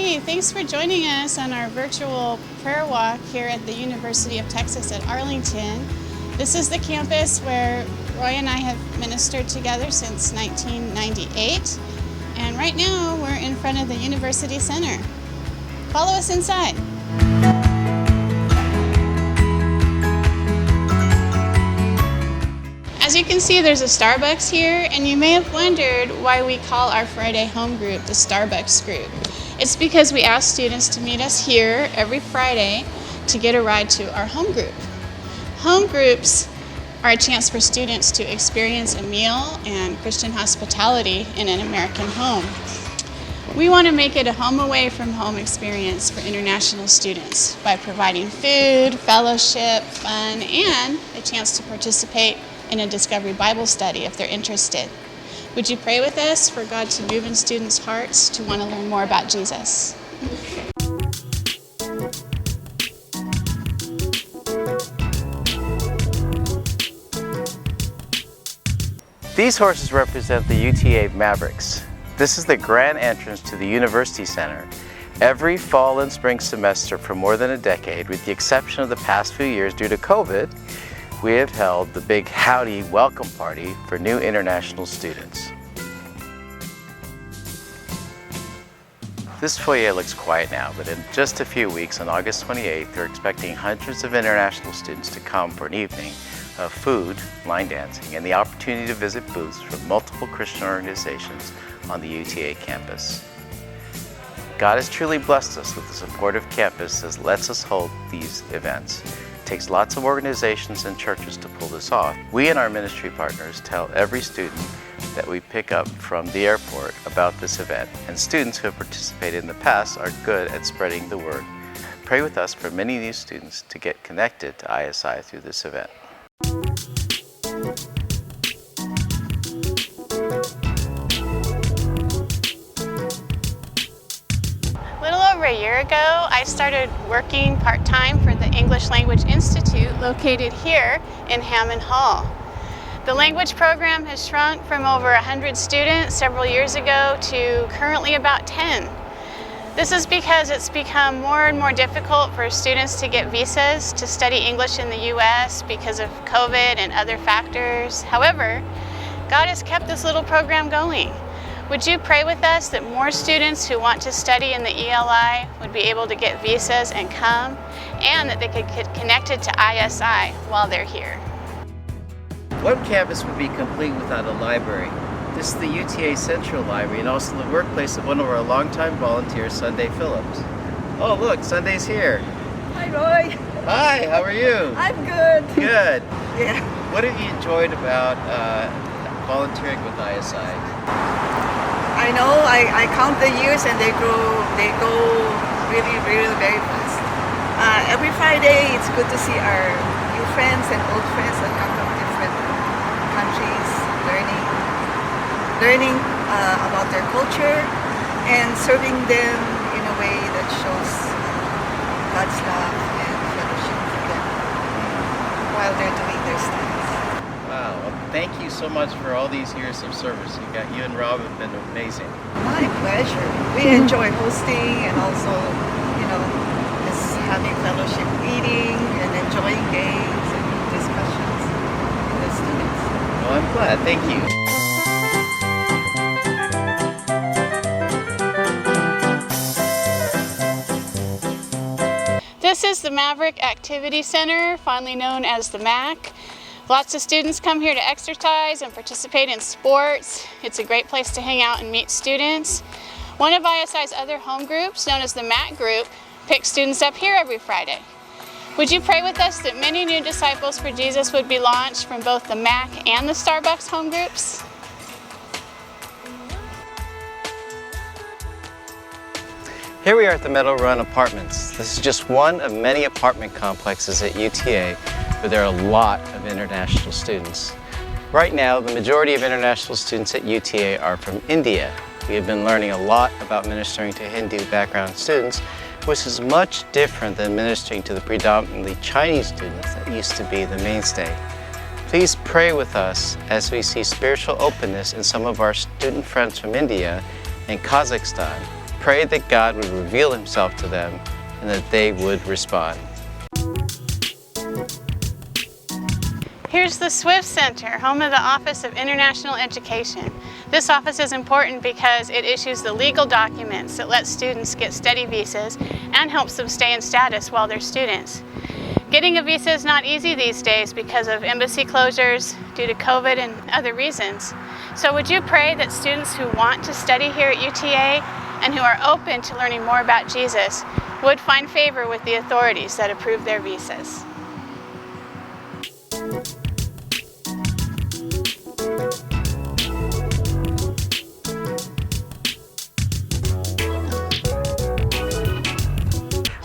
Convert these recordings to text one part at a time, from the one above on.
Hey, thanks for joining us on our virtual prayer walk here at the University of Texas at Arlington. This is the campus where Roy and I have ministered together since 1998. And right now we're in front of the University Center. Follow us inside. As you can see, there's a Starbucks here, and you may have wondered why we call our Friday home group the Starbucks group. It's because we ask students to meet us here every Friday to get a ride to our home group. Home groups are a chance for students to experience a meal and Christian hospitality in an American home. We want to make it a home away from home experience for international students by providing food, fellowship, fun, and a chance to participate in a Discovery Bible study if they're interested. Would you pray with us for God to move in students' hearts to want to learn more about Jesus? These horses represent the UTA Mavericks. This is the grand entrance to the University Center. Every fall and spring semester for more than a decade, with the exception of the past few years due to COVID, we have held the big Howdy welcome party for new international students. This foyer looks quiet now, but in just a few weeks, on August 28th, we're expecting hundreds of international students to come for an evening of food, line dancing, and the opportunity to visit booths from multiple Christian organizations on the UTA campus. God has truly blessed us with a supportive campus that lets us hold these events. It takes lots of organizations and churches to pull this off. We and our ministry partners tell every student that we pick up from the airport about this event, and students who have participated in the past are good at spreading the word. Pray with us for many of these students to get connected to ISI through this event. A year ago, I started working part-time for the English Language Institute located here in Hammond Hall. The language program has shrunk from over 100 students several years ago to currently about 10. This is because it's become more and more difficult for students to get visas to study English in the U.S. because of COVID and other factors. However, God has kept this little program going. Would you pray with us that more students who want to study in the ELI would be able to get visas and come, and that they could get connected to ISI while they're here? One campus would be complete without a library. This is the UTA Central Library and also the workplace of one of our longtime volunteers, Sunday Phillips. Oh look, Sunday's here. Hi Roy. Hi, how are you? I'm good. Good. Yeah. What have you enjoyed about volunteering with ISI? I know, I count the years and they go really very fast. Every Friday it's good to see our new friends and old friends that come from different countries, learning about their culture and serving them in a way that shows God's love and fellowship for them while they're doing their studies. Wow, well, thank you so much for all these years of service. You and Rob have been amazing. My pleasure. We enjoy hosting and also, just having fellowship, eating and enjoying games and discussions with the students. Well, I'm glad. Thank you. This is the Maverick Activity Center, fondly known as the MAC. Lots of students come here to exercise and participate in sports. It's a great place to hang out and meet students. One of ISI's other home groups, known as the MAC group, picks students up here every Friday. Would you pray with us that many new disciples for Jesus would be launched from both the MAC and the Starbucks home groups? Here we are at the Meadow Run Apartments. This is just one of many apartment complexes at UTA where there are a lot of international students. Right now, the majority of international students at UTA are from India. We have been learning a lot about ministering to Hindu background students, which is much different than ministering to the predominantly Chinese students that used to be the mainstay. Please pray with us as we see spiritual openness in some of our student friends from India and Kazakhstan. pray that God would reveal Himself to them and that they would respond. Here's the Swift Center, home of the Office of International Education. This office is important because it issues the legal documents that let students get study visas and helps them stay in status while they're students. Getting a visa is not easy these days because of embassy closures due to COVID and other reasons. So would you pray that students who want to study here at UTA and who are open to learning more about Jesus would find favor with the authorities that approve their visas?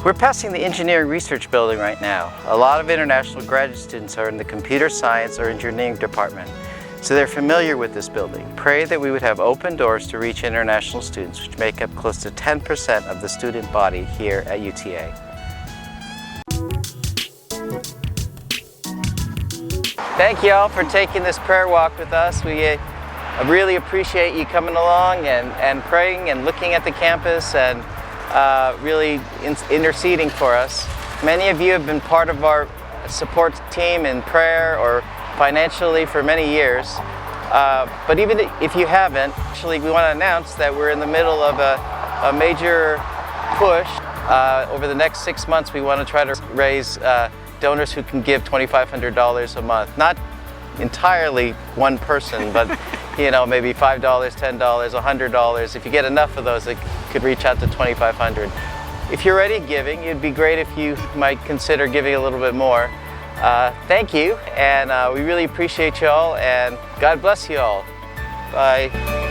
We're passing the Engineering Research Building right now. A lot of international graduate students are in the Computer Science or Engineering department, so they're familiar with this building. Pray that we would have open doors to reach international students, which make up close to 10% of the student body here at UTA. Thank you all for taking this prayer walk with us. We really appreciate you coming along and praying and looking at the campus and really interceding for us. Many of you have been part of our support team in prayer or financially for many years. But even if you haven't, actually we want to announce that we're in the middle of a major push. Over the next 6 months we want to try to raise donors who can give $2,500 a month. Not entirely one person, but you know, maybe $5, $10, $100. If you get enough of those, it could reach out to $2,500. If you're already giving, it'd be great if you might consider giving a little bit more. Thank you, and we really appreciate you all, and God bless you all. Bye.